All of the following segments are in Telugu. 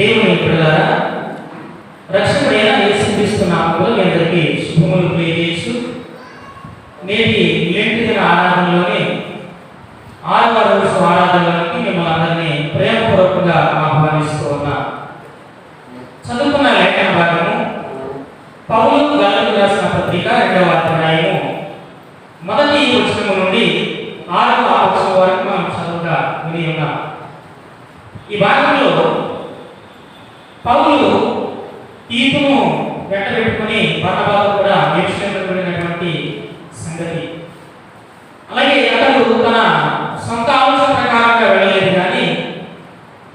దేవుని పిల్లలారా, రక్షకుడైన యేసుక్రీస్తు నామములో మీ అందరికీ శుభములు తెలియజేస్తూ నేటి లెంట్ దిన ఆరాధనలోని 6వ రోజు ఆరాధనలోకి మిమ్మల్ని అందరినీ ప్రేమపూర్వకంగా ఆహ్వానిస్తూ ఉన్నాం. చదువుకున్న లేఖన భాగము పౌలు గలతీయులకు రాసిన పత్రిక 2వ అధ్యాయము 1వ వచనం నుండి 6వ వచనం వరకు మనం చదువుగా విని ఉన్నాం. ఈ భాగంలో పౌలు తీతును వెంటబెట్టుకుని బర్నబాతో కూడా యెరూషలేముకు వెళ్ళినటువంటి సంగతి, అలాగే అతడు తన సొంత ఆలోచన ప్రకారంగా వెళ్ళలేదు కానీ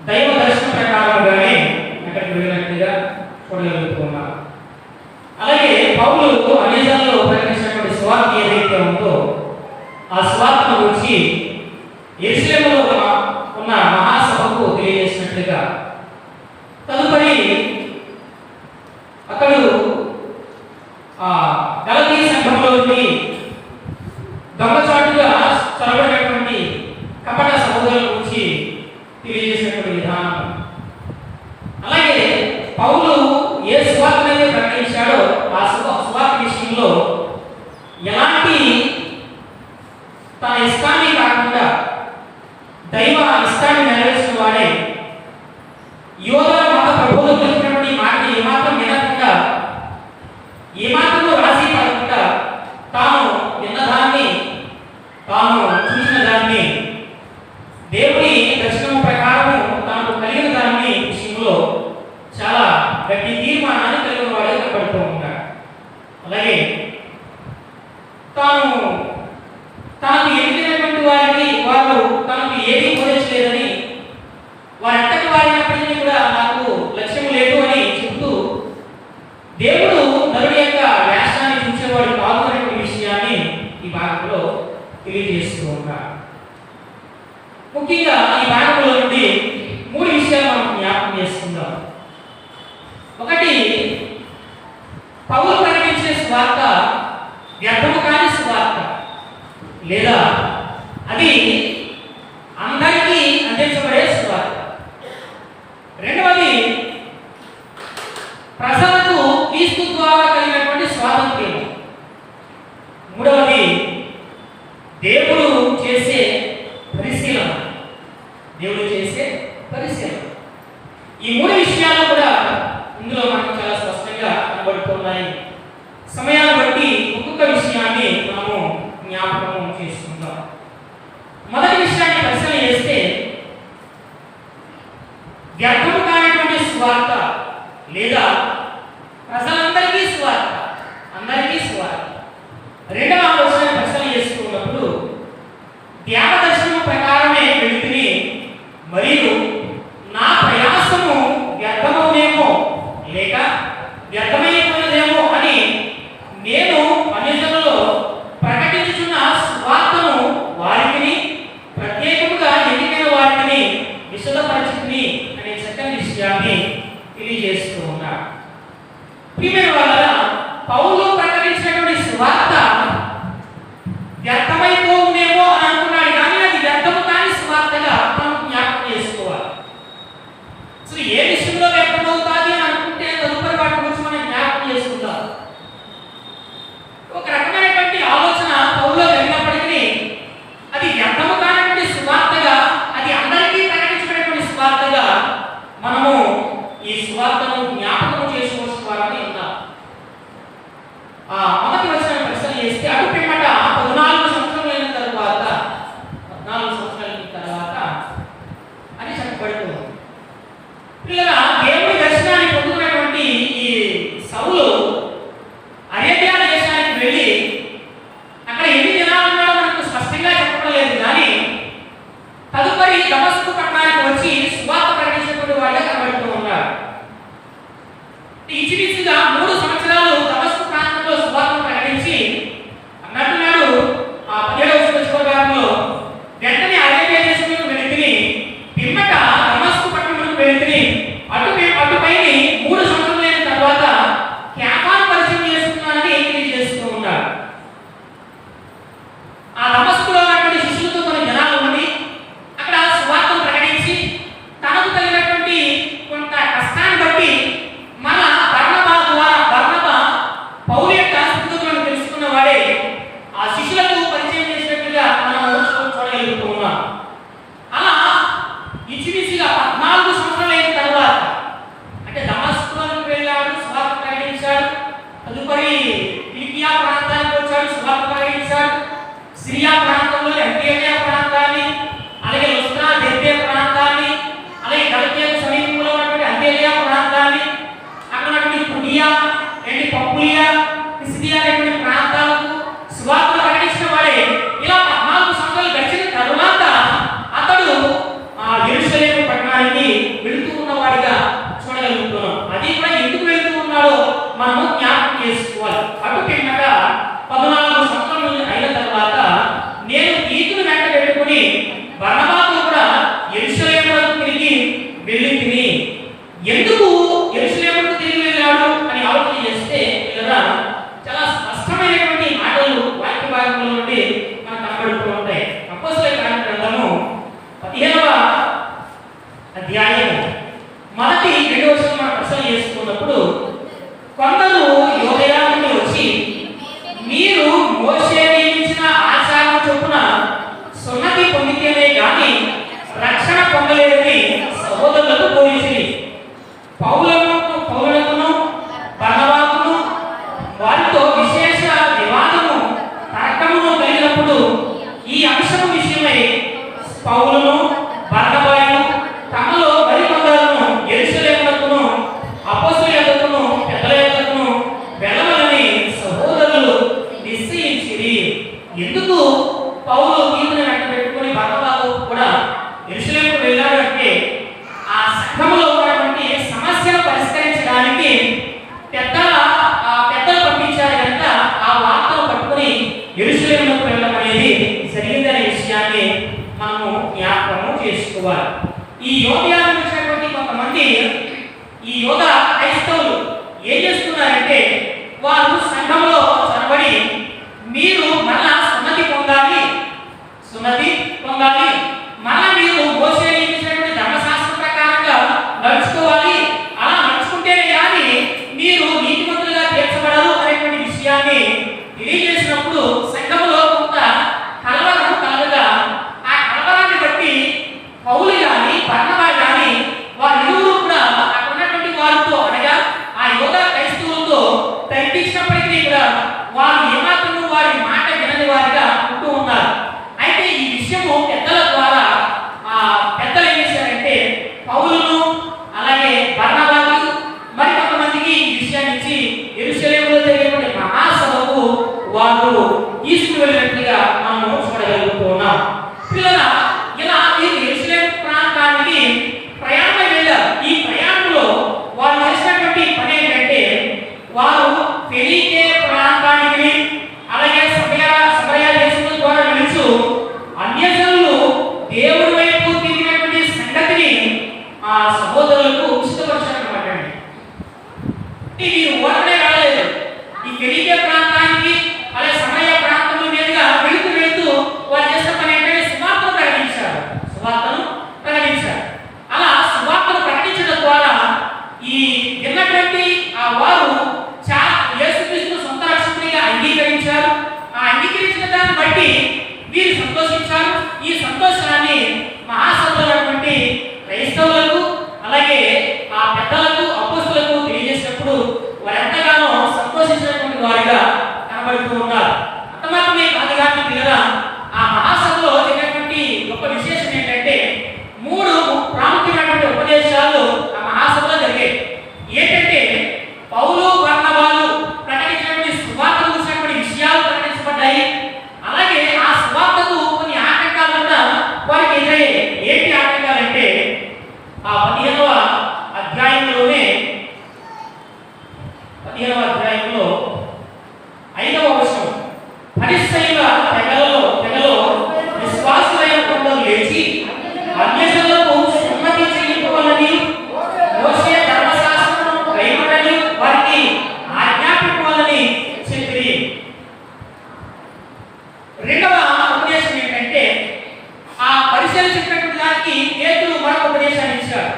దైవ దర్శనం ప్రకారంగానే అక్కడికి వెళ్ళినట్టుగా చూడగలుగుతున్నాం. అలాగే పౌలు అనేజాల్లో ప్రకటించినటువంటి సువార్త ఏదైతే ఉందో ఆ సువార్తను గురించి యెరూషలేములో ఉన్న మహాసభకు తెలియజేసినట్లుగా, తదుపరి అతడు గలతీ సంఘంలోని దొంగచాటుగా చొరబడినటువంటి కపట సహోదరుల గురించి తెలియజేసినటువంటి విధానం, అలాగే పౌలు ఏ సువార్తనైతే ప్రకటించాడో ఆ సువార్త విషయంలో ఎలాంటి తన ఇష్టాన్ని కాకుండా దైవ ఇష్టాన్ని నెరవేర్చిన వాడే యోధుల మత ప్రబోధకులైనటువంటి మాట ఏమాత్రం వినకుండా ఏమాత్రం రాసి పడకుండా తాను విన్నదాన్ని తాను చూసిన దాన్ని దేవుని దర్శనం ప్రకారం తాను కలిగిన దాన్ని విషయంలో చాలా గట్టి తీర్మానాన్ని కలిగిన వాడే కనబడుతూ ఉంటాడు. అలాగే తాను తనకు ఎదిగినటువంటి వారిని వారు తనకు ఏది బోధించలేదని, వారంతటి వారినప్పటికీ కూడా నాకు లక్ష్యం లేదు అని చెబుతూ దేవుడు నరుడి యొక్క వేషాన్ని చూసేవాడు కాదు అనే విషయాన్ని ఈ భాగంలో తెలియజేస్తూ ఉంటారు. ముఖ్యంగా ఈ భాగంలో నుండి 3 విషయాలు మనం జ్ఞాపకం చేసుకుందాం. ఒకటి, పౌలు ప్రకటించే సువార్త వ్యర్థము కాని సువార్త, లేదా అది అందరికీ అందించబడే సువార్త. రెండవది, ప్రజలకు క్రీస్తు ద్వారా కలిగినటువంటి స్వాతంత్ర్యం. మూడవది, దేవుడు చేసే పరిశీలన. ఈ 3 విషయాలు కూడా ఇందులో మనకు చాలా స్పష్టంగా కనబడుతున్నాయి. సమయాన్ని బట్టి ఒక్కొక్క విషయాన్ని మనము జ్ఞాపకం చేసుకుందాం. మొదటి విషయాన్ని పరిశీలన చేస్తే, వ్యర్థము కానిటువంటి సువార్త లేదా ప్రజలందరికీ సువార్త, అందరికీ సువార్త. రెండవ ఆలోచన పరిశీలన చేసుకున్నప్పుడు, ధ్యానదర్శనం ప్రకారమే వెళితిని మరియు నా ప్రయాసము వ్యర్థమవునేమో లేక వ్యర్థమైపోయినదేమో అని నేను అన్యజనులలో ప్రకటించుచున్న సువార్తను వారికి ప్రత్యేకముగా ఎన్నికైన వారిని విశదపరిచింది అనే చక్కని విషయాన్ని తెలియజేస్తూ ఉన్నారు. ప్రియమైన వాళ్ళ, పౌలు ప్రకటించినటువంటి సువార్త వ్యర్థమైపోతుందేమో అని అనుకున్నాడు కానీ అది వ్యర్థము కాని సువార్తగా మనం జ్ఞాపకం చేసుకోవాలి. అసలు ఏ విషయంలో వ్యర్థమవుతుంది అని అనుకుంటే తదుపరి వాటి గురించి మనం జ్ఞాపకం చేసుకుందాం. ఒక రకమైనటువంటి ఆలోచన పౌలులో కలిగినప్పటికీ అది వ్యర్థము కానటువంటి సువార్తగా, అది అందరికీ ప్రకటించినటువంటి సువార్తగా మనము ఈ సువార్తను జ్ఞాపకం చేసుకోవాల్సిన వారని ఉన్నాం. మొదటి వచనం పరిశీలన చేస్తే, అటు పిమ్మట 14 సంవత్సరాలైన తర్వాత అని చెప్పబడుతుంది. పిల్లల, దేవుని దర్శనాన్ని పొందుకున్నటువంటి ఈ సౌలు అరేబియా దేశానికి వెళ్ళి అక్కడ ఎన్ని దినాలు ఉన్నాడో మనకు స్పష్టంగా చెప్పలేదు కానీ తదుపరి దమస్కు పట్టణానికి వచ్చి సువార్త ప్రకటించినటువంటి వాళ్ళే కనబడుతూ ఉన్నారు. ఇంచుమించుగా 3 సంవత్సరాలు దమస్కు ప్రాంతంలో సువార్తను ప్రకటించి అన్నట్టున్నాడు. 17వ సంవత్సరంలో వెంటనే అరేబియా దేశంలోకి వెళితిని, పిమ్మట దమస్కు పట్టణంలోకి వెళితిని, అటుపైని 3 సంవత్సరాలైన తర్వాత క్యాపాను పరిచయం చేసుకున్నానని తెలియజేస్తూ ఉన్నాడు. ఆ దమస్కులో ఉన్నటువంటి శిష్యులతో కొన్ని జనాలు ఉండి అక్కడ సువార్తను ప్రకటించి తనకు తగినటువంటి కొంత ఇచిమిచిగా 14 సంవత్సరాలైన తర్వాత అంటే దమస్కులోకి వెళ్ళాడు, సువార్త ప్రకటించాడు. తదుపరి కిలికియా ప్రాంతానికి వచ్చాడు, సువార్త ప్రకటించాడు. సిరియా ప్రాంతంలో అంతియోకియా ప్రాంతాన్ని, అలాగే లుస్త్రా, దెర్బే ప్రాంతాన్ని, అలాగే గలతీయ సమీపంలో ఉన్నటువంటి అంతియోకియా ప్రాంతాన్ని, అక్కడ ఉన్నటువంటి పుడియా, పంపులియా, పిసిదియా అనేటువంటి ప్రాంతాలకు సువార్త ప్రకటించిన వాడే. ఇలా 14 సంవత్సరాలు గడిచిన తరువాత అతడు యెరూషలేము పట్టణానికి వెళుతూ ఉన్నవాడిగా చూడగలుగుతున్నాం. అది కూడా ఎందుకు వెళుతూ ఉన్నాడో మనము జ్ఞాపకం చేసుకోవాలి. అటు పిమ్మట 14 సంవత్సరాలు అయిన తర్వాత నేను తీతును వెంట పెట్టుకుని బర్నబాతో కూడా యెరూషలేముకు తిరిగి వెళ్ళితిని. ఎందుకు యెరూషలేముకు తిరిగి వెళ్ళాడు అని ఆలోచన చేస్తే ఇలా చాలా స్పష్టమైనటువంటి మాటలు వాక్య భాగంలో నుండి మనకు కనబడుతూ ఉంటాయి. అపోస్తలుల గ్రంథము 15వ అధ్యాయము మొదటి 2వ వచనం మనం పరిశీలన చేసుకున్నప్పుడు కొందరు యోదయ నుండి వచ్చి మీరు మోషే నియమించిన ఆచారం చొప్పున సున్నతి పొందితేనే గాని రక్షణ పొందలేదని సహోదరులకు బోధించింది. పౌలులకును బర్నబాకును వారితో విశేష వివాదము తర్కమును కలిగినప్పుడు ఈ అంశము విషయమై పౌలును బర్నబాయును తమలో మరికొందరును యెరూషలేమునకును అపోస్తలుల యొద్దకును పెద్దల యొద్దకును వెళ్ళవలని సహోదరులు నిశ్చయించిరి. ఎందుకు పౌలు తీతును వెంట పెట్టుకుని బర్నబాతో కూడా యెరూషలేముకు వెళ్ళాడు అంటే ఆ సంఘములో ఉన్నటువంటి సమస్యను పరిష్కరించడానికి పెద్దలు పంపించారు కనుక ఆ వార్తను పట్టుకుని యెరూషలేముకు వెళ్ళడం అనేది జరిగిందనే విషయాన్ని మనము జ్ఞాపకము చేసుకోవాలి. ఈ యోధయాన్ని వచ్చినటువంటి కొంతమంది ఈ యోధ క్రైస్తవులు ఏం చేస్తున్నారంటే వారు సంఘంలో చొరబడి మీరు మళ్ళా సున్నతి పొందాలి మళ్ళా మీరు మోషే నియమించినటువంటి ధర్మశాస్త్రం ప్రకారంగా నడుచుకోవాలి, అలా నడుచుకుంటేనే కానీ మీరు నీతిమంతులుగా తీర్చబడరు అనేటువంటి విషయాన్ని తెలియజేసినప్పుడు సంఘంలో కొంత కలవరం కలగగా ఆ కలవరాన్ని బట్టి పౌలు కానీ బర్నబా కానీ వారిరువురు కూడా అక్కడ ఉన్నటువంటి వారితో అనగా ఆ యోధ క్రైస్తవులతో తర్కించినప్పటికీ కూడా వారు ఏమాత్రము వారి మాట వినని వారిగా ఉంటూ ఉన్నారు. అయితే ఈ విషయము పెద్దల ద్వారా పెద్దలు ఏం చేశారంటే పౌలును అలాగే బర్నబాకు మరి కొంతమందికి ఈ విషయాన్ని ఇచ్చి యెరూషలేములో జరిగినటువంటి మహాసభకు వారు తీసుకువెళ్ళినట్లుగా మనము చూడగలుగుతున్నాం. పిల్లల ఇలా వీరు యెరూషలేము ప్రాంతానికి ప్రయాణం వెళ్ళారు. ఈ ప్రయాణంలో వారు చేసినటువంటి పని ఏంటంటే వారు ఫెనీకే ప్రాంతానికి అలాగే సమరయ దేశం ద్వారా వెళుచు అన్యజనులు దేవుడి వైపు తిరిగినటువంటి సంగతిని ఆ సహోదరులకు ఉచితపరిచారన్నమాట. వీరు ఓటనే రాలేదు. ఈ ఫెనీకే ప్రాంతానికి అలాగే సమరయ ప్రాంతం మీదుగా వెళుతూ వారు చేసిన పని ఏంటంటే సువార్తను ప్రకటించారు. అలా సువార్తను ప్రకటించడం ద్వారా ఈ విన్నటువంటి ఆ వారు యేసుక్రీస్తును సొంత రక్షకునిగా అంగీకరించారు. ఆ అంగీకరించిన దాన్ని బట్టి వీరు సంతోషించారు. ఈ సంతోషాన్ని మహాసభలైనటువంటి క్రైస్తవులకు అలాగే ఆ పెద్దలకు అపోస్తలులకు తెలియజేసినప్పుడు వారు ఎంతగానో సంతోషించినటువంటి వారిగా కనబడుతూ ఉన్నారు. అంత మాత్రమే కాదు కానీ పిల్లరా ఆ మహాసభలో జరిగినటువంటి గొప్ప విశేషం ఏంటంటే 3 ప్రాముఖ్యమైనటువంటి ఉపదేశాలు ఆ మహాసభలో జరిగాయి. ఏంటంటే పౌలు బర్నబాలు ప్రకటించినటువంటి సువార్త గురించినటువంటి విషయాలు ప్రకటించబడ్డాయి. అలాగే ఆ సువార్తకు కొన్ని ఆటంకాలు కూడా వారికి ఎదురయ్యాయి. ఏంటి ఆటంకాలంటే ఆ 15వ అధ్యాయంలోనే 15వ అధ్యాయంలో 5వ వచనం పరిసయ్యుల తెగలో విశ్వాసులైన కొందరు లేచి అన్యజనులకు సున్నతి చేయింపవలని మోషే ధర్మశాస్త్రమును కైకొనని వారికి ఆజ్ఞాపింపవలని చెప్పి. రెండవ ఉపదేశం ఏంటంటే ఆ పరిశీలన చెప్పినటువంటి దానికి పేతురు మరొక ఉపదేశాన్ని ఇచ్చాడు.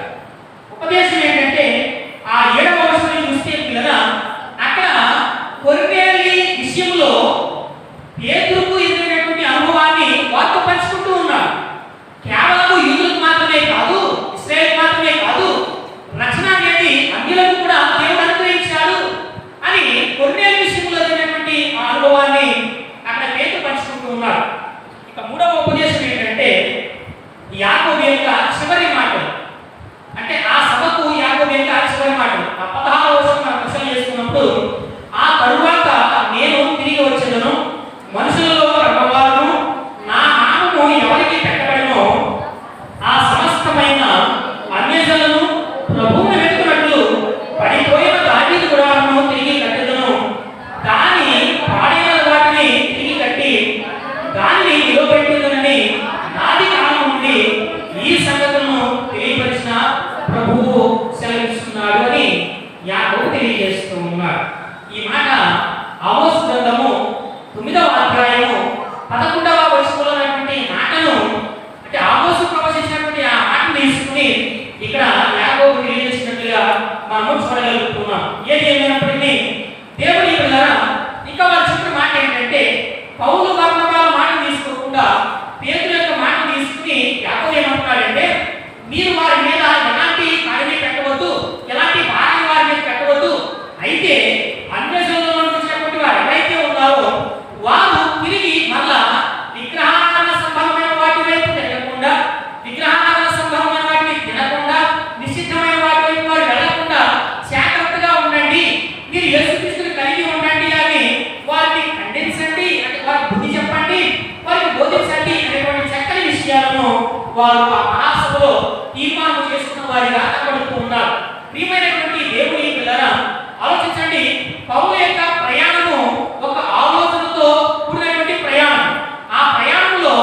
మీరు వారి మీద ఎలాంటి కార్యం పెట్టవద్దు, ఎలాంటి భారాన్ని వారి మీద పెట్టవద్దు. అయితే అన్యజనుల నుండి వచ్చినటువంటి వారు ఎవరైతే ఉన్నారో వారు తిరిగి మళ్ళా విగ్రహారాధన సంబంధమైన వాటి వైపు తిరగకుండా, విగ్రహారాధన సంబంధమైన వాటిని తినకుండా, నిషిద్ధమైన వాటి వైపు వారు వెళ్ళకుండా జాగ్రత్తగా ఉండండి, మీరు యేసుక్రీస్తుని కలిగి ఉండండి అని వారిని ఖండించండి, అంటే వారికి బుద్ధి చెప్పండి, వారికి బోధించండి అనేటువంటి చక్కని విషయాలను వారు ఆ మహాసభలో తీర్మానం చేసుకున్న వారిగా కనబడుతూ ఉన్నారు. ప్రియమైనటువంటి దేవుని పిల్లరా, ఆలోచించండి. పౌలు యొక్క ప్రయాణము ఒక ఆలోచనతో కూడినటువంటి ప్రయాణం. ఆ ప్రయాణంలో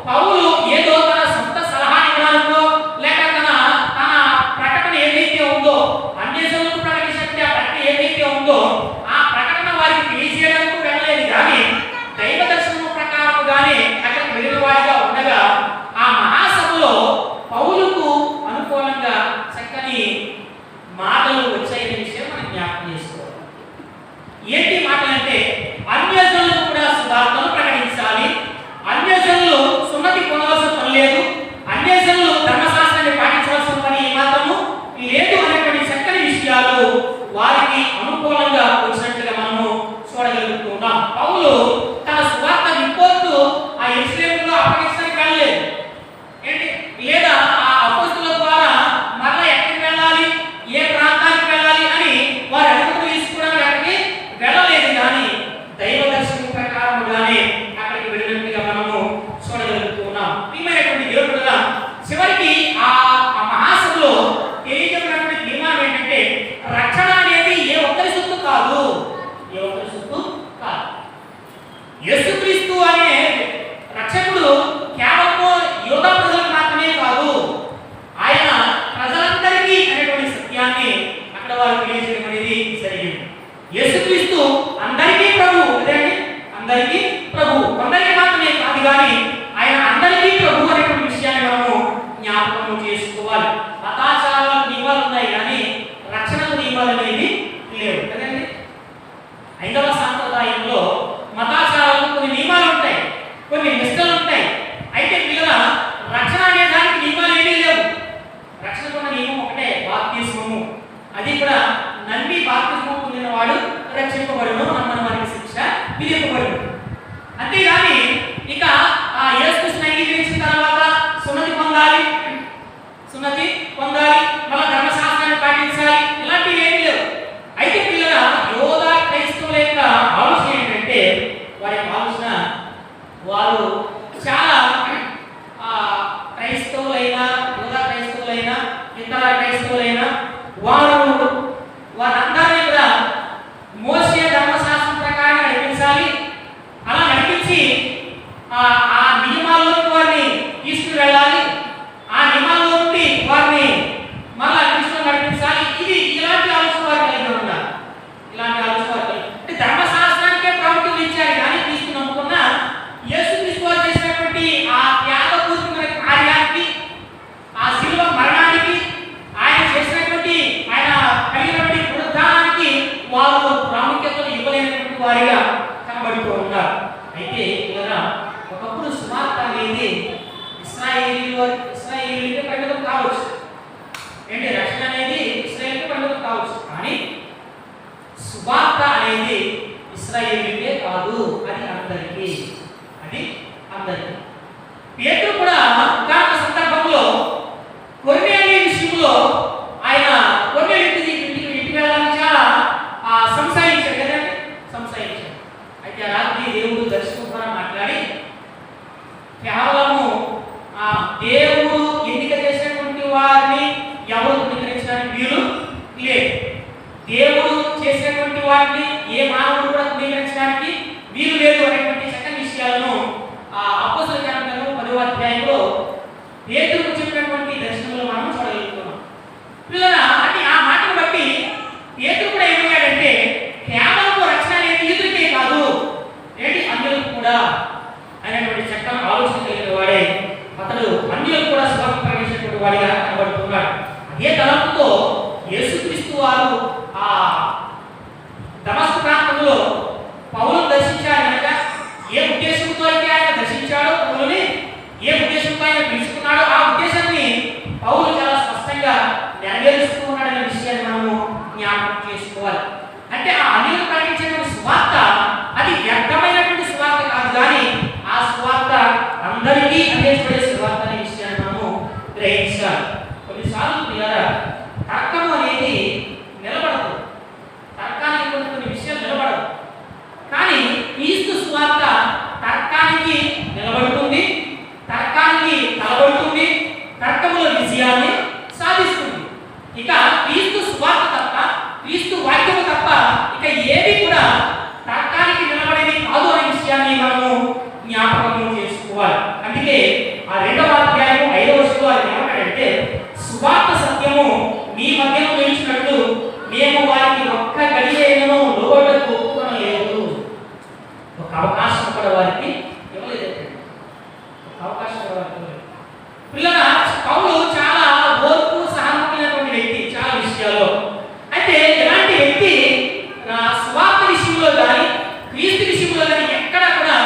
పౌలు ఏదో తన సొంత సలహా ఇవ్వడానికో లేక తన ప్రకటన ఏదైతే ఉందో, అన్యజనులకు ప్రకటించినటువంటి ఆ ప్రకటన ఏదైతే ఉందో ఆ ప్రకటన వారికి తెలియజేయడానికి వెళ్ళలేదు, కానీ దైవ దర్శనం ప్రకారంగానే అక్కడికి వెళ్ళిన వారిగా ఉండగా ఆ మహాసభలో పౌలుకు అనుకూలంగా చక్కని మాటలు వచ్చాయనే విషయం మనం జ్ఞాపకం చేసుకోవాలి. ఏంటి మాటలంటే, అన్యజనులకు కూడా సువార్తను ప్రకటించాలి, అన్యజనులు సున్నతి పొందవలసిన పని లేదు, అన్యజనులు ధర్మశాస్త్రాన్ని పాటించవలసిన పని మాత్రము లేదు అనేటువంటి చక్కని విషయాలు వారికి అనుకూలంగా వచ్చినట్లుగా మనము చూడగలుగుతున్నాం. పౌలు తన సువార్త రిపోర్టు ఆ యెరూషలేములో అప్పగించడానికి వెళ్ళలేదు, ఏంటి లేదా ఆ అపోస్తలుల ద్వారా మరలా ఎక్కడికి వెళ్ళాలి, ఏ ప్రాంతానికి వెళ్ళాలి అని వారు అనుమతి తీసుకోవడానికి అక్కడికి వెళ్ళలేదు, కానీ దైవ దర్శనం ప్రకారంగానే అక్కడికి వెళ్ళినట్టుగా మనము చూడగలుగుతున్నాం. ప్రియమైనటువంటి దేవుడుగా చివరికి ఆ మహాసభలో తెలియజేసినటువంటి తీర్మానం ఏంటంటే, రక్షణ అనేది ఏ ఒక్కరి సొత్తు కాదు, ఏ ఒక్కరి సొత్తు కాదు. యేసుక్రీస్తు అనే రక్షకుడు కేవలం యూదా ప్రజలకు మాత్రమే కాదు, ఆయన ప్రజలందరికీ అనేటువంటి సత్యాన్ని అక్కడ వారు తెలియజేయడం అనేది జరిగింది. యేసుక్రీస్తు అందరికీ ప్రభు, కదండి, అందరికీ ప్రభు, కొందరికి మాత్రమే కాదు, కానీ ఆయన అందరికీ ప్రభు అనేటువంటి విషయాన్ని మనము జ్ఞాపకం చేసుకోవాలి. మతాచారాలకు నియమాలు ఉన్నాయి, కానీ రక్షణకు నియమాలు అనేవి లేవు, కదండి. ఐదవ సాంప్రదాయంలో మతాచారాలకు కొన్ని నియమాలు ఉంటాయి, కొన్ని నిష్టలు ఉంటాయి. అయితే పిల్లల రక్షణ అనే దానికి నియమాలు ఏమీ లేవు. రక్షణకున్న నియమం ఒకటే, బాప్తిస్మము. అది కూడా నమ్మి బాప్తిస్మం పొందిన వాడు రక్షింపబడును, నమ్మని వారికి శిక్ష విధింపబడును. అంతేగాని ఇక ఆ యేసుక్రీస్తుని అంగీకరించిన తర్వాత సున్నతి పొందాలి, సున్నతి పొందాలి, మళ్ళీ ధర్మశాస్త్రాన్ని పాటించాలి, ఇలాంటివి ఏమీ లేవు. అయితే పిల్లల యోధా క్రైస్తవుల యొక్క ఆలోచన ఏంటంటే, వారి ఆలోచన వారు చాలా క్రైస్తవులైనా, యోధా క్రైస్తవులైనా, ఇతర క్రైస్తవులైనా వారందరినీ కూడా మోసే ధర్మశాస్త్రం ప్రకారం నడిపించాలి. అలా నడిపించి ఆ నియమాల్లోకి వారిని తీసుకువెళ్ళాలి, ఆ నియమాల్లో నుండి వారిని మళ్ళా కృష్ణ నడిపించాలి. ఇలాంటి ఆలోచన వారు కలిగి ఉన్నారు. ఇలాంటి ఆలోచన వారు అంటే ధర్మశాస్త్రానికే ప్రాముఖ్యత ఇచ్చారు, కానీ క్రీస్తు నమ్ముకున్న యేసుక్రీస్తు వారు చేసినటువంటి ఆ త్యాగపూర్వకమైన కార్యానికి, ఆ శిలువ మరణానికి, ఆయన చేసినటువంటి ఆయన కలిగినటువంటి పునరుద్ధానానికి వారు ప్రాముఖ్యతను ఇవ్వలేనటువంటి వారిగా కనబడుతూ ఉన్నారు. అయితే ఇలా ఒకప్పుడు సువార్త అనేది ఇశ్రాయేలీయులకే పరిమితం కావచ్చు, ఏంటి రక్షణ అనేది ఇశ్రాయేలుకే పరిమితం కావచ్చు, కానీ సువార్త అనేది ఇశ్రాయేలీయులకే కాదు, అది అందరికీ, అది అందరికీ. పేతురు కూడా ఒక సందర్భంలో కొర్నేలి విషయంలో ఆయన కొర్నేలి ఇంటికి వెళ్ళడానికి చాలా సంశయించాడు, కదండి, సంశయించాడు. అయితే ఆ రాత్రి దేవుడు దర్శనం ద్వారా మాట్లాడి, కేవలము దేవుడు ఎన్నిక చేసినటువంటి వారిని ఎవరు ధృవీకరించడానికి వీలు లేదు, దేవుడు చేసినటువంటి వారిని ఏ మానవుడు కూడా ధృవీకరించడానికి వీలు లేదు అనేటువంటి చక్కని విషయాలను అపోస్తలుల కార్యములు 10వ అధ్యాయంలో పేతురుకు చెప్పినటువంటి దర్శనంలో మనం చూడగలుగుతున్నాం. పిల్లరా, అంటే ఆ మాటను బట్టి పేతురు కూడా ఏమయ్యాడంటే, కేవలం రక్షణ అనేది యూదులకే కాదు, ఏంటి అన్యులకు కూడా అనేటువంటి చక్కని ఆలోచన కలిగిన వాడే అతడు అన్యులకు కూడా సువార్త ప్రకటించినటువంటి వాడిగా కనబడుతున్నాడు. అదే తలంపుతో యేసుక్రీస్తు వారు ఆ దమస్కు ప్రాంతంలో పౌలును దర్శించాడు కనుక, ఏ ఉద్దేశంతో అయితే ఆయన దర్శించాడో, పౌలుని ఏ ఉద్దేశంతో ఆయన పిలుచుకున్నాడో ఆ ఉద్దేశాన్ని పౌలు మధ్యలో నిలిచినట్లు మేము వారికి ఒక్క గడియను లోబడకు ఒప్పుకొనలేదు. ఒక అవకాశం కూడా వారికి ఇవ్వలేదు. ఒక అవకాశం కూడా వారికి ఇవ్వలేదు. పిల్లల పౌలు చాలా ఓర్పు సహనమైనటువంటి వ్యక్తి చాలా విషయాల్లో. అయితే ఇలాంటి వ్యక్తి సువార్త విషయంలో కానీ క్రీస్తు విషయంలో కానీ ఎక్కడ కూడా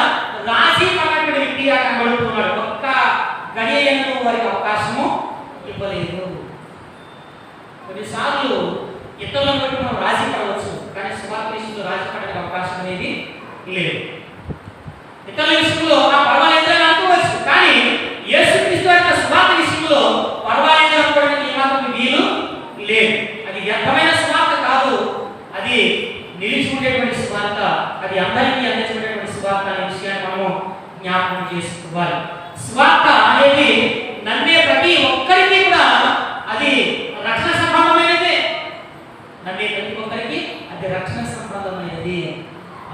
రాజీ పడినటువంటి వ్యక్తిగా కనబడుతున్నాడు. ఒక్క గడియను వారికి అవకాశము ఇవ్వలేదు. కొన్నిసార్లు ఇతరులను బట్టి మనం రాజీ పడవచ్చు, కానీ సువార్త విషయంలో రాజీ పడడానికి అవకాశం అనేది లేదు. ఇతరుల విషయంలో పర్వాలేదని అనుకోవచ్చు, కానీ యేసుక్రీస్తు యొక్క సువార్త విషయంలో పర్వాలేదు అనుకోవడానికి ఏమాత్రం వీలు లేదు. అది వ్యర్థమైన సువార్త కాదు, అది నిలిచి ఉండేటువంటి సువార్త, అది అందరికీ అందించేటువంటి సువార్త అనే విషయాన్ని మనము జ్ఞాపకం చేసుకోవాలి. సువార్త అనేది నమ్మే ప్రతి ఒక్కరికి కూడా అది రక్షణ సంబంధమైనదే. నమ్మే ప్రతి ఒక్కరికి అది రక్షణ సంబంధమైనది.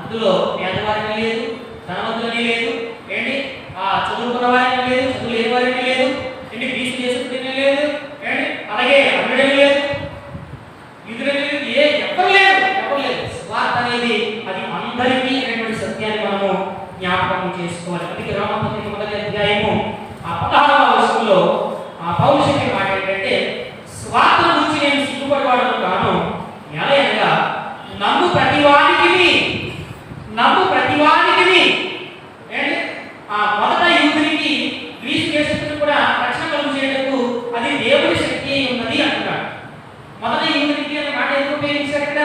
అందులో పేదవారిని లేదు, ధనవంతులని లేదు, ఏంటి చదువుకున్న వారిని లేదు, చదువు లేని వారిని లేదు, ఏంటి బీసీ చేసుకునే లేదు, ఏంటి అలాగే అన్యుడని లేదు, ఇదురని లేదు, ఎవరు లేదు. సువార్త అనేది అది అందరికీ అనేటువంటి సత్యాన్ని మనము జ్ఞాపకం చేసుకోవాలి. అందుకే రోమపత్రిక 1వ అధ్యాయము 16వ వచనంలో పౌలు చెప్పిన మాట ఏంటంటే, సువార్త గురించి నేను సిగ్గుపడేవాడను కాను, ఎలాగనగా నమ్ము ప్రతివానికి ఏంటి మొదట యూదునికి గ్రీసు దేశస్తులకు కూడా రక్షణ కలుగజేయటకు అది దేవుని శక్తి ఉన్నది అంటున్నాడు. మొదట యూదునికి అనే మాట ఎందుకు ఉపయోగించారు ఇక్కడ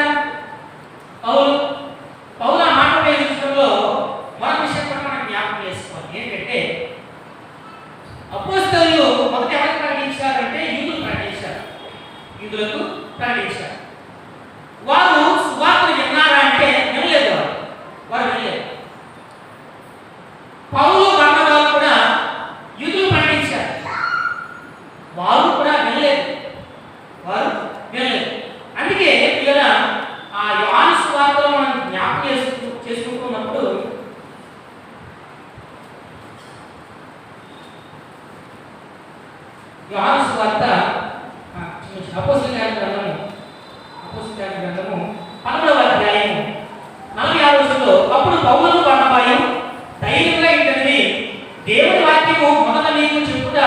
పౌలు ఆ మాట ఉపయోగించడంలో మరొక విషయం కూడా మనం జ్ఞాపకం చేసుకోవాలి. ఏంటంటే అపోస్తలులు మొదట ఎవరికి ప్రకటించారంటే యూదులకు ప్రకటించారు. వారు సువార్తను విన్నారా అంటే వినలేదు. వారు వినలేదు. పౌలు బర్నబాలు కూడా యూదులు ప్రకటించారు, వారు కూడా వినలేదు. అందుకే ఇలా ఆ యోహాను సువార్తలో మనం జ్ఞాపకం చేసుకుంటున్నప్పుడు యోహాను సువార్త అపోస్తలుల గ్రంథము 11వ అధ్యాయము 46వ వచనంలో అప్పుడు పౌలు బర్నబాయు ధైర్యంగా ఉండండి, దేవుని వాక్యము మొదట మీకు చెప్పుట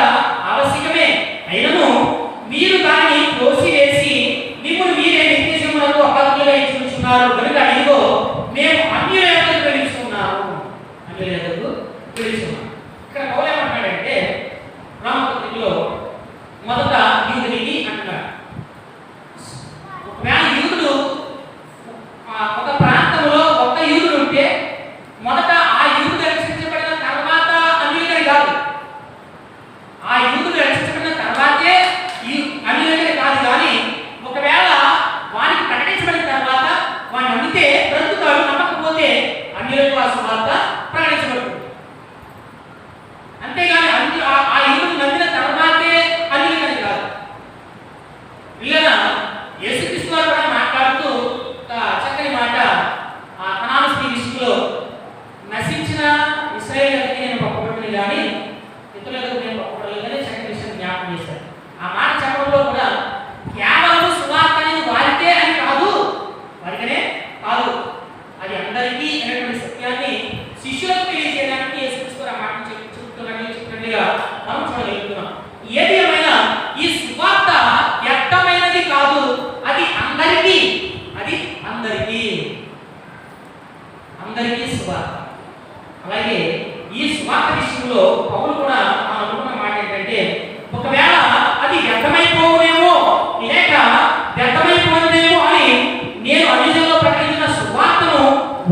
ఆవశ్యకమే, అయినను మీరు దాన్ని త్రోసివేసి మిమ్మల్ని మీరే నిర్దేశములకు అపాత్రులుగా ఇచ్చుచున్నారు కనుక ఇదిగో మేము అన్యులకు పిలుస్తున్నాము. ఇక్కడ పౌలు ఏమంటాడంటే రోమపత్రికలో మొదట యూదునికి అంటున్నాడు. ఒకవేళ యూదుడు ఒక ప్రాంతంలో ఒక్క యూదుడు ఉంటే మొదట ఆ యూదుడు రక్షించబడిన తర్వాత అన్యులని కాదు, ఆ యూదుడు రక్షించబడిన తర్వాతే అన్యులని కాదు, కానీ ఒకవేళ వానికి ప్రకటించబడిన తర్వాత వాడిని నమ్మితే బ్రతుకుతాడు, నమ్మకపోతే అన్యులకు ఆ సువార్త ప్రకటించబడుతుంది. అంతేగాని ఆ యూదుడు నమ్మిన తర్వాతే అన్యులని కాదు. ఇలా యేసుక్రీస్తు వారు కూడా మాట్లాడుతూ చక్కని మాట, కనాను స్త్రీ విషయంలో నశించిన ఇశ్రాయేలుకి నేను పంపబడినది కానీ ఇతరులకు నేను పంపబడలేదు కానీ చక్కని విషయం జ్ఞాపకం చేశారు. ఆ మాట చెప్పడంలో కూడా కేవలం సువార్త అనేది వారికే అని కాదు, వారికనే కాదు, అది అందరికీ అనేటువంటి సత్యాన్ని శిష్యులకు తెలియజేయడానికి యేసుక్రీస్తు వారు ఆ మాట చెప్పినట్టుగా మనం చూడగలుగుతున్నాం. ఏది ఏమైనా ఈ సువార్త వ్యక్తమైనది కాదు, అది అందరికీ సువార్త. అలాగే ఈ సువార్త విషయంలో పౌలు కూడా మనం అనుకున్న మాట ఏంటంటే, ఒకవేళ అది వ్యర్థమైపోవునేమో లేక వ్యర్థమైపోతుందేమో అని నేను అన్యజనుల్లో ప్రకటించిన సువార్తను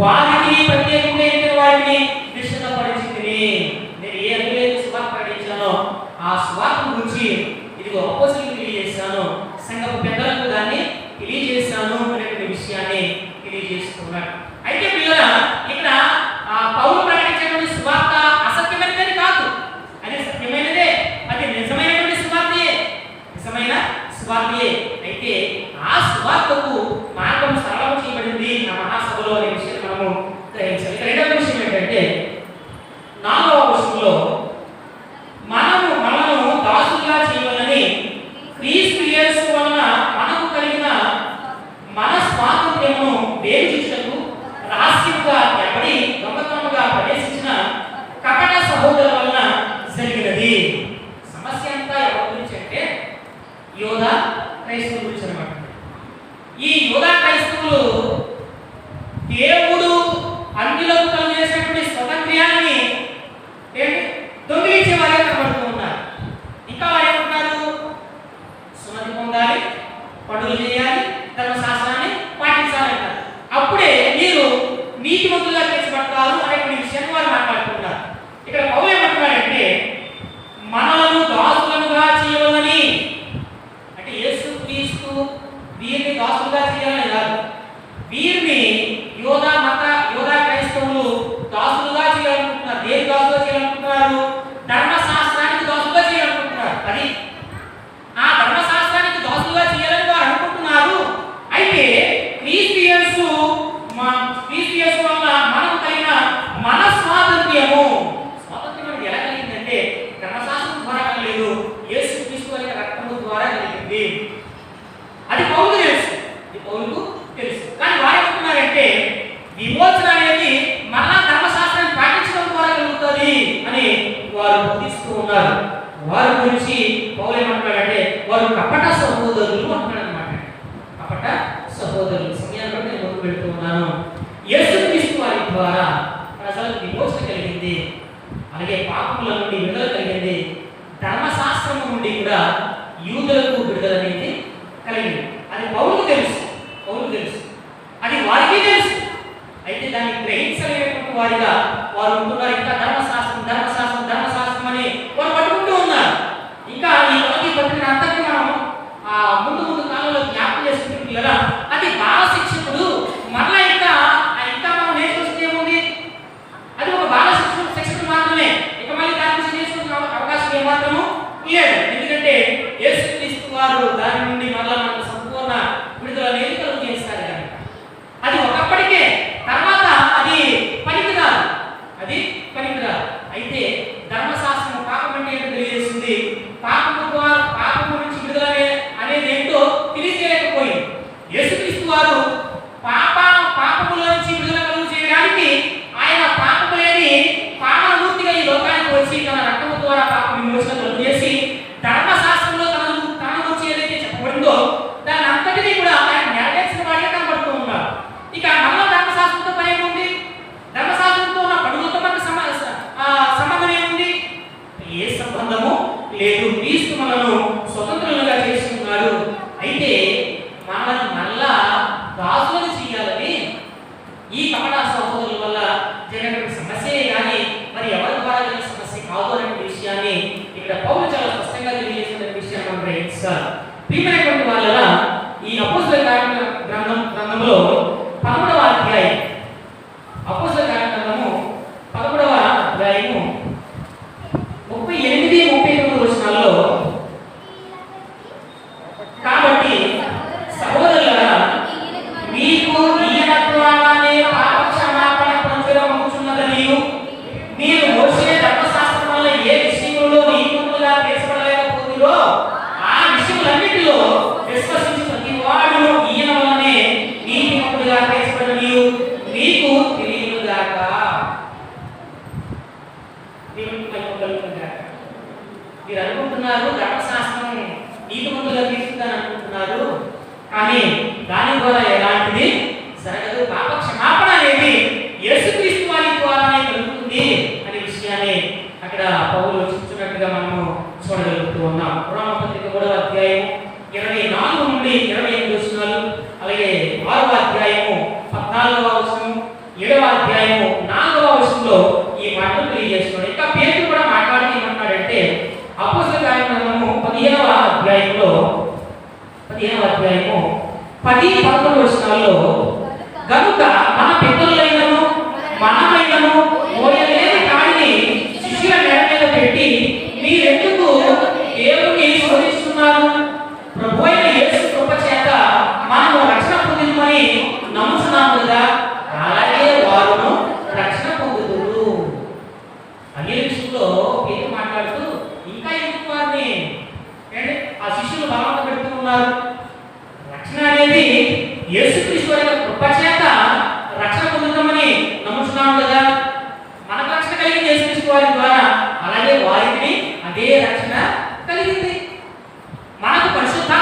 వారికి ప్రత్యేకంగా వారిని విషదపరిచింది. నేను ఏ అన్యులకు సువార్త ప్రకటించానో ఆ సువార్త గురించి ఇదిగో అపోస్తలులకు తెలియజేశాను, సంఘపు పెద్దలకు దాన్ని తెలియజేశాను అనేటువంటి విషయాన్ని తెలియజేస్తున్నాడు. అయితే పిల్లల ఇక్కడ పౌలు ప్రకటించేటువంటి సువార్త అసత్యమైనది కాదు, అది సత్యమైనదే, అది నిజమైనటువంటి సువార్తయే. అయితే ఆ సువార్తకు మార్గం సరళం చేయబడింది ఆ మహాసభలో అనే విషయం మనము గ్రహించాలి. రెండవ విషయం ఏంటంటే 4వ వచనంలో మనము దాసులుగా చేయవలనని క్రీస్తు యేసు వలన మన యోధా క్రైస్తవుల గురించి అనమాట. ఈ యోధా క్రైస్తవులు దేవుడు అన్యులకు కలుగజేసినటువంటి స్వతంత్ర్యాన్ని దొంగిలించే వారే కనబడుతూ ఉన్నారు. ఇంకా వారు ఏమంటున్నారు? సున్నతి పొందాలి, పండుగలు చేయాలి, ధర్మశాస్త్రాన్ని పాటించాలంటారు. అప్పుడే మీరు నీతిమంతులుగా తీర్చబడతారు అనేటువంటి విషయాన్ని వారు మాట్లాడుతున్నారు. ఇక్కడ పౌలు ఏమంటున్నాడంటే మనలను దాసులుగా చేయవలని, అంటే యేసు క్రీస్తు వీరిని దాసులుగా చేయాలని కాదు, వీరిని యోధా క్రైస్తవులు దాసులుగా చేయాలనుకుంటున్నారు. దేని దాసులుగా చేయాలనుకుంటున్నారు? ధర్మశాస్త్రానికి దాసులుగా చేయాలనుకుంటున్నారు. అది ఆ ధర్మశాస్త్రానికి దాసులుగా చేయాలని వారు అనుకుంటున్నారు. అయితే క్రీస్తు యేసు వల్ల మనకు కలిగిన మన స్వాతంత్ర్యం ఎలా కలిగిందంటే ధర్మశాస్త్రం ద్వారా కలిగలేదు, యేసు క్రీస్తు వారి రక్తము ద్వారా కలిగింది. అది పౌలుకు తెలుసు. కానీ వారు ఏమంటున్నారంటే విమోచన అనేది మళ్ళా ధర్మశాస్త్రాన్ని పాటించడం ద్వారా కలుగుతుంది అని వారు బోధిస్తూ ఉన్నారు. వారి గురించి పౌలు ఏమంటున్నాడంటే వారు కపట సహోదరులు అంటున్నాడు అనమాట. కపట సహోదరులు. సమయాన్ని బట్టి నేను ముందుకు వెళ్తూ ఉన్నాను. యేసుక్రీస్తు వారి ద్వారా ప్రజలకు విమోచన కలిగింది, అలాగే పాపముల నుండి విడుదల కలిగింది. ధర్మశాస్త్రం నుండి కూడా యూదులకు విడుదల అనేది కలిగింది. అది పౌలుకు తెలుసు, అది వారికి తెలుసు. అయితే దాన్ని గ్రహించలేనటువంటి వారిగా వారు ఉంటున్నారు. ఇంకా ధర్మశాస్త్రం అని వారు పట్టుకుంటూ ఉన్నారు. ఇంకా ఈ పత్రిక అంతటి మనం ముందు కాలంలో జ్ఞాపకం చేసుకుంటుంది కదా, అది బాల శిక్షకుడు. మరలా ఇంకా మనం నేర్చుకుంటే ఏముంది? అది ఒక బాల శిక్షకుడు మాత్రమే. ఇక మళ్ళీ దాని గురించి నేర్చుకునే అవకాశం ఏమాత్రము లేదు. ఎందుకంటే యేసుక్రీస్తు వారు దాని నుండి మరలా మనకు సంపూర్ణ విడుదల అనేది కలుగు చేస్తారు కనుక అది ఒకప్పటికే, తర్వాత అది పనికిరాదు. అయితే ధర్మశాస్త్రం పాపం అంటే ఏంటో తెలియజేస్తుంది. పాపము నుంచి విడుదల అనేది ఏంటో తెలియజేయలేకపోయింది. యేసుక్రీస్తు వారు పాపముల నుంచి విడుదల కలుగు చేయడానికి ఆయన పాపము లేని పాపమూర్తిగా ఈ లోకానికి వచ్చి తన రక్తము ద్వారా పాప విమోచన కలుగు చేసి ధర్మశాస్త్రంలో తన గురించి ఏదైతే చెప్పబడిందో దాని అంతటినీ కూడా ఆయన నెరవేర్చిన వాడిగా కనబడుతూ ఉన్నారు. ఇక మనలో ధర్మశాస్త్రంతో పని ఏముంది? ధర్మశాస్త్రంతో ఉన్న పనులతో మనకు సంబంధం ఏముంది? ఏ సంబంధము లేదు. క్రీస్తు మనను స్వతంత్రులుగా చేసుకున్నాడు. అయితే మనల్ని మళ్ళా దాసులను చేయాలని ఈ కపట సహోదరుల వల్ల జరిగినటువంటి సమస్యే కానీ మరి ఎవరి ద్వారా జరిగిన సమస్య కాదు అనే విషయాన్ని ఇక్కడ పౌలు చాలా స్పష్టంగా తెలియజేసిన విషయాన్ని మనం గ్రహించాలి. ప్రియమైనటువంటి వాళ్ళ ఈ అపోస్తల గ్రంథంలో 11వ అధ్యాయం, అపోస్తల గ్రంథము 11వ అధ్యాయము 38, 39 వచనాల్లో, కాబట్టి సహోదరులారా మీకు ఈయన ద్వారానే పాప క్షమాపణ పొందవచ్చున్నదనియు మీరు మోసే ధర్మశాస్త్రం వల్ల ఏ విషయంలో నీతిమంతులుగా తీర్చబడలేకపోతుందో ఆ విషయములన్నిటిలో విశ్వసించి ప్రతి వాడు ఈయన వల్లనే నీతిమంతులుగా తీర్చబడనియు మీకు తెలియనుగాక. మీరు అనుకుంటున్నారు ధర్మశాస్త్రం నీతిమంతులుగా తీర్చుతుందని అనుకుంటున్నారు, కానీ దాని ద్వారా ఎలాంటిది జరగదు. పాప క్షమాపణ అనేది యేసుక్రీస్తు వారి ద్వారానే కలుగుతుంది అనే విషయాన్ని అక్కడ పౌలు చూస్తున్నట్టుగా మనము చూడగలుగుతూ ఉన్నాం. రోమపత్రిక 3వ అధ్యాయం 24 నుండి 28 వచనాలు, అలాగే 6వ అధ్యాయము 14వ వచనం, 7వ అధ్యాయము 4వ వచనంలో ఈ మాటలు తెలియజేస్తున్నాడు. ఇంకా పేతురు కూడా మాట్లాడి ఏమంటాడంటే అపోస్తల కార్యక్రమము 15వ అధ్యాయము 10, 11 వచనాల్లో, గనుక మన పితరులైనను మనమైనను మోయలేని కాడిని శిష్యుల మెడ మీద పెట్టి మీరెందుకు దేవుని శోధిస్తున్నారు? ప్రభువైన యేసు కృప చేత మనము రక్షణ పొందుమని నమ్ముతున్నాము కదా, అలాగే వారును రక్షణ పొందుతున్నారు. అన్ని విషయంలో పేరు మాట్లాడుతూ ఇంకా ఎందుకు వారిని ఆ శిష్యులు బలవంత పెడుతూ ఉన్నారు? రక్షణ అనేది యేసుక్రీస్తు వారి కృప చేత రక్షణ పొందుతామని నమ్ముతున్నాము కదా, మనకు రక్షణ కలిగింది యేసుక్రీస్తు వారి ద్వారా, అలాగే వారికి అదే రక్షణ కలిగింది. మనకు పరిశుద్ధ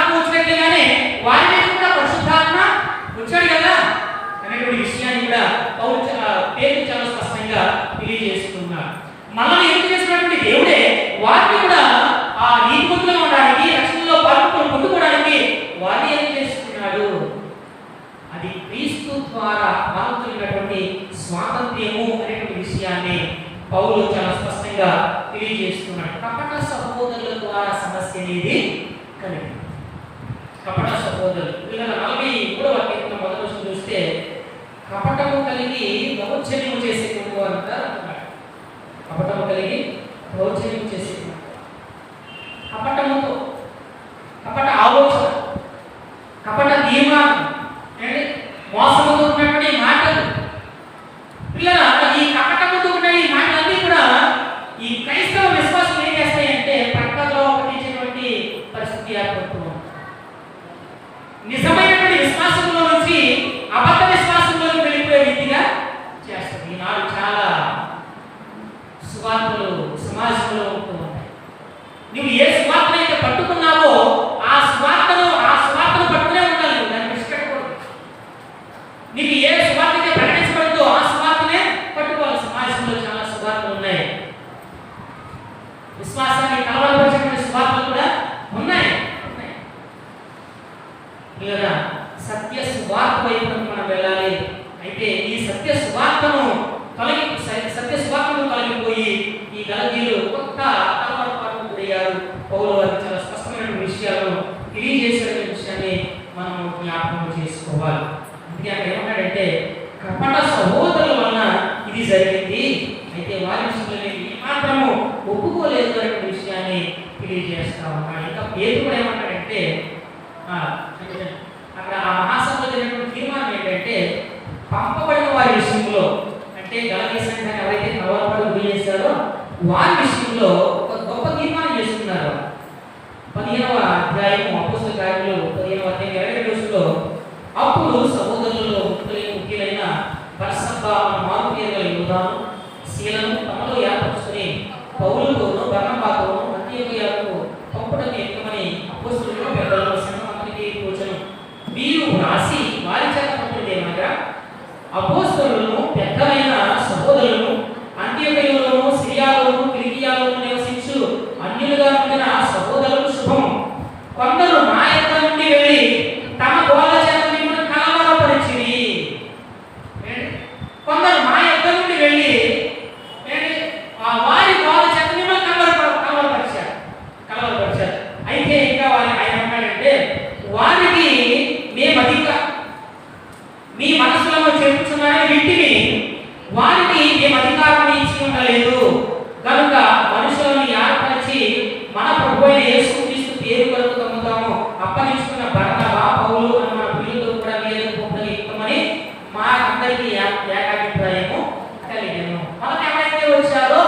అది క్రీస్తు ద్వారా మనకు కలిగినటువంటి స్వాతంత్ర్యము అనేటువంటి విషయాన్ని పౌలు చాలా స్పష్టంగా తెలియజేస్తున్నాడు. కపట సహోదరుల ద్వారా సమస్య అనేది కలిగింది. కపట సహోదరులు 43వ కీర్తన మొదటి వచనం చూస్తే కపటము కలిగి దౌర్జన్యము చేసేటువంటి వారు అంటారు. కపటము కలిగి దౌర్జన్యము చేసేటువంటి కపటముతో, కపట ఆలోచన, కపట తీర్మానం, మోసముతో ఉన్నటువంటి మాటలు, పిల్లల ఈ కపటముతో ఉన్న ఈ మాటలన్నీ కూడా ఈ క్రైస్తవ విశ్వాసం ఏం చేస్తాయంటే ప్రక్కలో పట్టించేటువంటి పరిస్థితి ఏర్పడుతూ ఉంది. నిజమైనటువంటి విశ్వాసంలో నుంచి అబద్ధ విశ్వాసంలోకి వెళ్ళిపోయే రీతిగా చేస్తుంది. ఈనాడు చాలా సువార్తలు సమాజంలో ఉంటూ ఉంటాయి. నువ్వు ఏ సువార్తను అయితే పట్టుకున్నావో ఆ సువార్తను పట్టుకునే ఉండాలి. దాన్ని విడిచిపెట్టకూడదు. నీకు ఏ సువార్త అయితే ప్రకటించబడుతుందో ఆ సువార్తనే పట్టుకోవాలి. సమాజంలో చాలా సువార్తలు ఉన్నాయి. విశ్వాసాన్ని కలవరపరిచేటువంటి సువార్తలు కూడా ఉన్నాయి. లేదా సత్య సువార్త వైపు మనం వెళ్ళాలి. అయితే ఈ సత్య సువార్తను తొలగిపోయి ఈ గలతీయులు కొత్త కలవరపాటుకు గురయ్యారు. పౌలు వారు చాలా స్పష్టమైన విషయాలను తెలియజేసే విషయాన్ని మనం జ్ఞాపకం చేసుకోవాలి. అందుకే అక్కడ ఏమంటాడంటే కపట సహోదరుల వలన ఇది జరిగింది. అయితే వారి విషయంలో నేను ఏమాత్రము ఒప్పుకోలేదు అనే విషయాన్ని తెలియజేస్తా ఉన్నాడు. ఇంకా పేరు కూడా ఏమంటాడంటే అక్కడ ఆ మహాసభలో జరిగినటువంటి తీర్మానం ఏంటంటే పంపబడిన వారి విషయంలో, అంటే గలతీ సంఘాన్ని ఎవరైతే కలవరపాటు గురి చేశారో వారి విషయంలో ఒక గొప్ప తీర్మానం చేస్తున్నారు. 15వ అధ్యాయము అపోస్తలుల కార్యములు 15వ అధ్యాయం 22వ వచనంలో అప్పుడు సహోదరులలో ముఖ్యులైన బర్సబ్బా మార్కుయేగల యూదాను శీలను తమలో ఏర్పరచుకుని పౌలుతోనూ బర్నబాతోనూ అంతియోకియకు పంపుటకు ఎక్కుమని అపోస్తలులు పెద్దలను సంఘమంతటికి కూర్చొని వీరు రాసి వారి చేత పంపినదేమనగా అపోస్తలులను పెద్దలైన సహోదరులను అంత్యోకియలోను సిరియాలోను కిలికియాలోను నివసించు అన్యులుగా ఉండిన సహోదరులకు శుభము. కొందరు మా యొక్క నుండి వెళ్ళి తమ గోల చేత మిమ్మల్ని కలవరపరిచిరి. కొందరు మా యొక్క నుండి వెళ్ళి వారి గోల చేత మిమ్మల్ని కలవరపరిచారు. అయితే ఇంకా ఆయన అన్నాడంటే వారికి మేము అధిక మీ మనసులను చెప్పుచున్నారని వింటిని వారికి మేము అధికారం ఇచ్చి ఉండలేదు. కనుక మనుషులను ఏర్పరిచి మన ప్రభు అయిన యేసుక్రీస్తు పేరు కొరకు తమ్ముతాము అప్పగించుకున్న బర్నబా పౌలు అని మన పిల్లలతో కూడా మీరు ఇవ్వమని మా అందరికీ ఏకాభిప్రాయము కలిగాను. మనకు ఎవరైతే వచ్చారో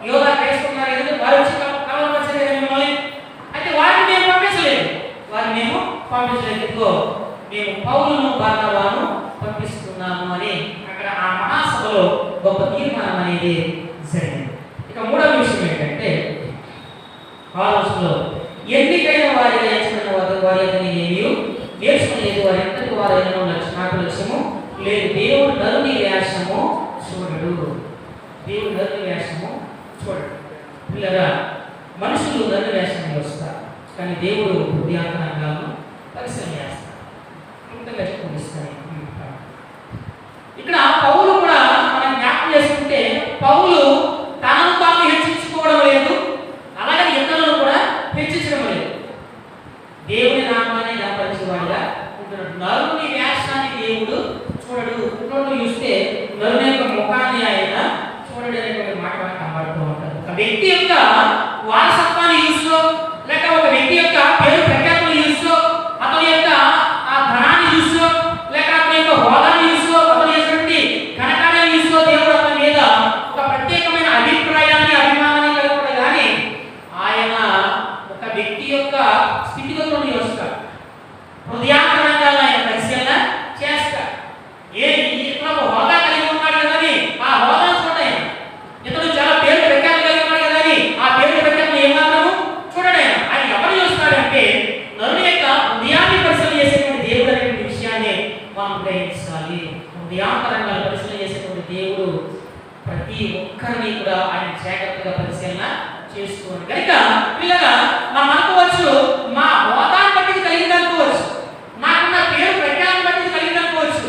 యోగా చేసుకున్నారు కదా, వారు వచ్చి కలవరపరిచారు మిమ్మల్ని. అయితే వారిని మేము పంపించలేదు. మేము పౌలును బర్నబాను పంపిస్తున్నాము అని అక్కడ ఆ మహాసభలో గొప్ప తీర్మానం అనేది జరిగింది. ఇక మూడవ విషయం ఏంటంటే ఆలోచనలో ఎన్నికైన వారిగా ఎంచుకున్న వారి ఏమీ నేర్చుకోలేదు. వారి ఎంతటి వారైనా నాకు లక్ష్యము లేదు. దేవుడు నరుని వేషము చూడడు. పిల్లరా మనుషులు నరుని వేషాన్ని వస్తారు, కానీ దేవుడు హృదయాంతరంగాలను పరిశీలన చేస్తారు. ఇక్కడ పౌలు కూడా మనం జ్ఞాపకం చేసుకుంటే పౌలు తనను తాను హెచ్చించుకోవడం లేదు, అలాగే ఇతరులను కూడా హెచ్చించడం లేదు. దేవుని నామాన్ని గణపరిచేవాడుగా ఉంటున్నాడు. నరుని వేషాన్ని దేవుడు చూడడు. ఇంట్లో చూస్తే నరుని యొక్క ముఖాన్ని ఆయన చూడడు అనేటువంటి మాట మనకు కనబడుతూ ఉంటారు. ఒక వ్యక్తి యొక్క వారసత్వాన్ని చూస్తూ, లేక ఒక వ్యక్తి యొక్క పేరు ప్రఖ్యాతులు చూస్తూ, అతని యొక్క ఆ ధనాన్ని చూస్తూ, లేక అతని యొక్క హోదాన్ని చూస్తూ, అతని చేసినటువంటి ఘనకార్యాన్ని చూస్తూ దేవుడు అతని మీద ఒక ప్రత్యేకమైన అభిప్రాయాన్ని అభిమానాన్ని కలుగుతాడు. కానీ ఆయన ఒక వ్యక్తి యొక్క స్థితిగతులను చూస్తాడు, హృదయాంతరంగాలను ఆయన పరిశీలన చేస్తాడు. ఇతను హోదా కలిగి ఉన్నాడు కదని ఆ హోదాను చూడాయన, ఇతను చాలా పేరు ప్రఖ్యాతి కలిగి ఉన్నాడు కదని ఆ పేరు ప్రఖ్యాతిని ఏమాత్రము చూడడాయన. ఆయన ఎవరు చూస్తాడంటే నరుని యొక్క హృదయాన్ని పరిశీలన చేసేటువంటి దేవుడు అనేటువంటి విషయాన్ని మనం గ్రహించాలి. హృదయాంతరంగాలు పరిశీలన చేసేటువంటి దేవుడు ప్రతి ఒక్కరిని కూడా ఆయన జాగ్రత్తగా పరిశీలన చేసుకోవాలి. కనుక పిల్లగా మనం అనుకోవచ్చు, మా హోదాన్ని బట్టి కలిగింది అనుకోవచ్చు, నాకున్న పేరు ప్రఖ్యాతిని బట్టి కలిగింది అనుకోవచ్చు,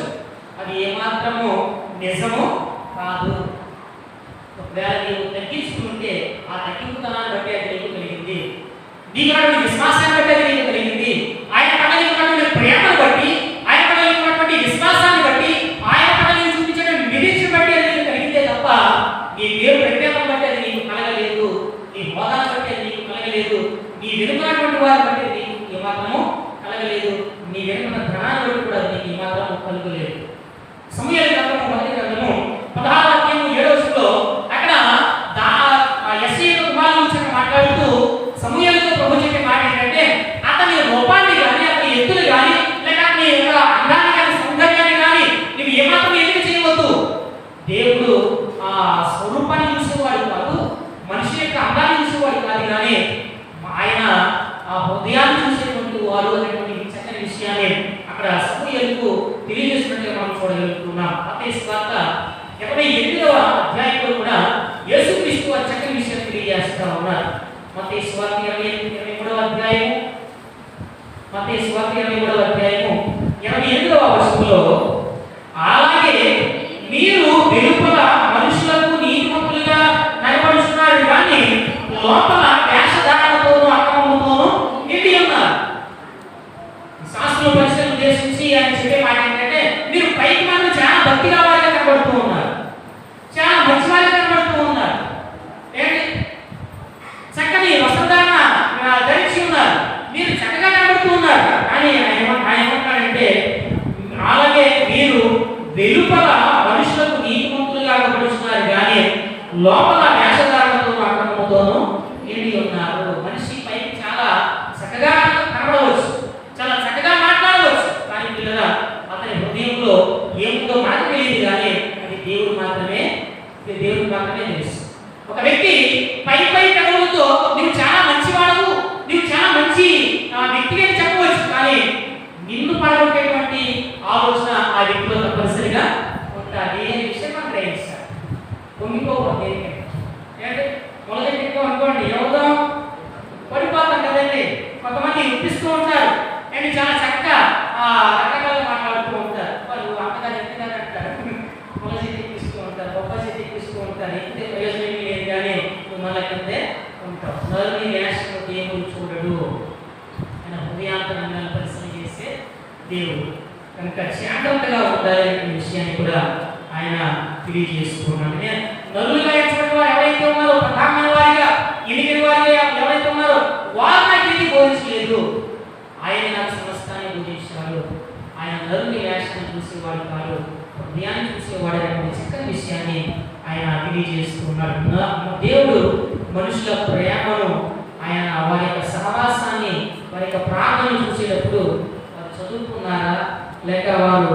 విషయాన్ని అక్కడ సమూయేలుకు తెలియజేసినట్టుగా మనం చూడగలుగుతున్నాం. మత్తయి సువార్త 28వ అధ్యాయంలో కూడా యేసుక్రీస్తు వారి చక్కని విషయాన్ని తెలియజేస్తా ఉన్నారు. మత్తయి సువార్త 23వ అధ్యాయము 28వ వచనంలో, అలాగే మీరు వెలుపల మనుషులకు నీతిమంతులుగా కనబడుతున్నారు కానీ లోపల వేషధారణతోనూ అక్రమంతోనూ నిండి ఉన్నారు. శాస్త్ర పరిశీలన ఉద్దేశించి ఆయన చెప్పే మాట ఏంటంటే, మీరు పైకి మాత్రం చాలా భక్తిగా వారిగా కనబడుతూ ఉన్నారు, చాలా మంచి వారిగా కనబడుతూ ఉన్నారు, ఏంటి చక్కని వస్త్రధారణ ధరించి ఉన్నారు, మీరు చక్కగా కనబడుతూ ఉన్నారు. కానీ ఆయన ఏమంటాడంటే, అలాగే మీరు వెలుపల మనుషులకు నీతిమంతులుగా కనబడుతున్నారు కానీ లోపల వేషధారణతోనూ అక్రమంతోనూ నిండి ఉన్నారు. మనిషి పైకి చాలా చక్కగా కనబడవచ్చు, చాలా చక్కగా మాట్లాడవచ్చు, కానీ పిల్లరా అతని హృదయంలో ఏముందో మనకు తెలియదు, కానీ అది దేవుడికి మాత్రమే తెలుసు. ఒక వ్యక్తి పై కనులతో నువ్వు చాలా మంచివాడు, నువ్వు చాలా మంచి వ్యక్తి అని చెప్పవచ్చు, కానీ నిన్ను పడగొట్టేటువంటి ఆలోచన ఆ వ్యక్తిలో తప్పనిసరిగా ఉంటుంది అనే విషయం మనం గ్రహిస్తాం. పొంగిపోకూడదు. ఏంటంటే మొదటి ఎక్కువ అనుకోండి, ఎవరో పడిపోతాం కదండి. కొంతమంది ఉప్పిస్తూ ఉంటారు, అండ్ చాలా చక్కగా రకరకాలుగా మాట్లాడుతూ ఉంటారు. వాళ్ళు అంతగా ఎత్తుగా అంటారు, మొలసి తెప్పిస్తూ ఉంటారు, బొప్పాసి తెప్పిస్తూ ఉంటారు. ఎత్తే ప్రయోజనం లేదు, కానీ నువ్వు మళ్ళీ కిందే ఉంటావు. నలుగురి వేషం దేవుడు చూడడు, ఆయన హృదయాంతరంగాన్ని పరిశీలన చేసే దేవుడు కనుక శాంతంగా ఉండాలనే విషయాన్ని కూడా ఆయన తెలియజేసుకున్నాడు. నలుగురిగా ఎంచబడిన వారు ఎవరైతే ఉన్నారో, ప్రధానమైన వారిగా, ఎనిమిది వారిగా ఎవరైతే ఉన్నారో వారు నాకు ఏది బోధించలేదు, ఆయన నాకు సమస్తాన్ని బోధించాడు. ఆయన నలుగురి వేషాన్ని చూసేవాడు కాదు, హృదయాన్ని చూసేవాడు అనే చక్కని విషయాన్ని ఆయన తెలియజేస్తున్నాడు. దేవుడు మనుషుల ప్రేమను, ఆయన వారి యొక్క సహవాసాన్ని, వారి యొక్క ప్రార్థనను చూసేటప్పుడు వారు చదువుకున్నారా, లేక వారు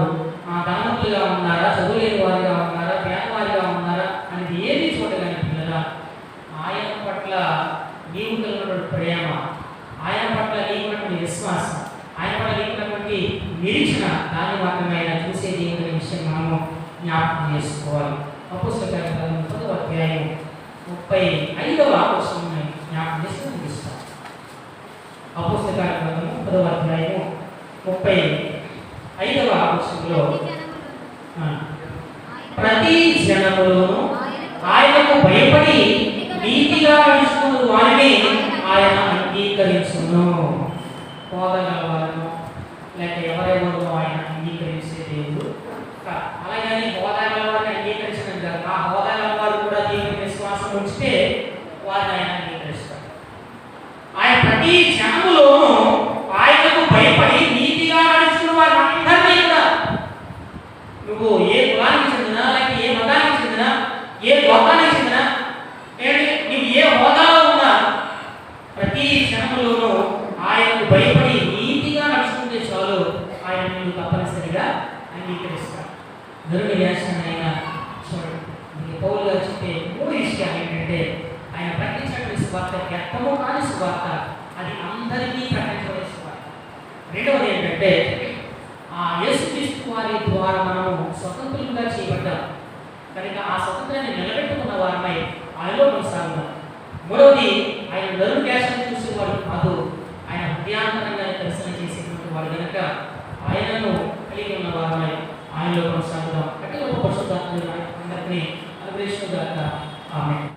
ధనవంతులుగా ఉన్నారా, చదువులేని వారిగా ఉన్నారా, పేదవారిగా ఉన్నారా అనేది ఏది చూడగానే పిల్లరా, ఆయన పట్ల నీవు కలిగినటువంటి ప్రేమ, ఆయన పట్ల నీకున్నటువంటి విశ్వాసం, ఆయన పట్ల నీకున్నటువంటి నిరీక్షణ, దాన్ని మాత్రమే ఆయన చూసేది అనే విషయం మనము జ్ఞాపకం చేసుకోవాలి. అపోస్తలుల కార్యములు 10వ అధ్యాయం 35వ వచనాన్ని జ్ఞాపకం చేసి ముగిస్తాం. అపోస్తలుల కార్యములు 10వ అధ్యాయం 35వ వచనంలో, ప్రతి జనములోను ఆయనకు భయపడి నీతిగా నడుచుకున్న వారిని ఆయన అంగీకరించును. హోదాగలవారు లేక ఎవరెవరు ఆయన అంగీకరించే దేవుడు కాదు. అలాగని హోదాగలవారిని అంగీకరించడం కాదు, ఆ హోదాగలవారు కూడా దేవుని విశ్వాసం ఉంచితే వారిని ఆయన అంగీకరిస్తారు. ఆయన ప్రతి జనములోను ఆయనకు భయపడి నీతిగా నడుచుకున్న వారిని అందరినీ కూడా, నువ్వు ఏ కులానికి చెందినా, లేక ఏ మతానికి చెందినా, ఏ లోకానికి చెందినా, నువ్వు ఏ హోదాలో ఉన్నా, ప్రతి క్షణంలోనూ ఆయనకు భయపడి నీతిగా నడుచుకుంటే చాలు, ఆయన నువ్వు తప్పనిసరిగా అంగీకరిస్తాడు. దొరికి వ్యాసాన్ని ఆయన చూడండి, పౌలు గారు చెప్పే 3 విషయాలు ఏంటంటే, ఆయన ప్రకటించినటువంటి సువార్త వ్యర్థము కాని సువార్త, అది అందరికీ ప్రకటించబడే సువార్త. రెండవది ఏంటంటే, యేసుక్రీస్తు వారి ద్వారా మనము స్వతంత్రులుగా చేయబడ్డాం కనుక ఆ స్వతంత్రాన్ని నిలబెట్టుకున్న వారమై ఆయనలో కొనసాగుతాం. మూడవది, ఆయన నలుగురి వేషాన్ని చూసేవాడు కాదు, ఆయన హృదయాంతరంగా పరిశీలన చేసేటువంటి వాడు కనుక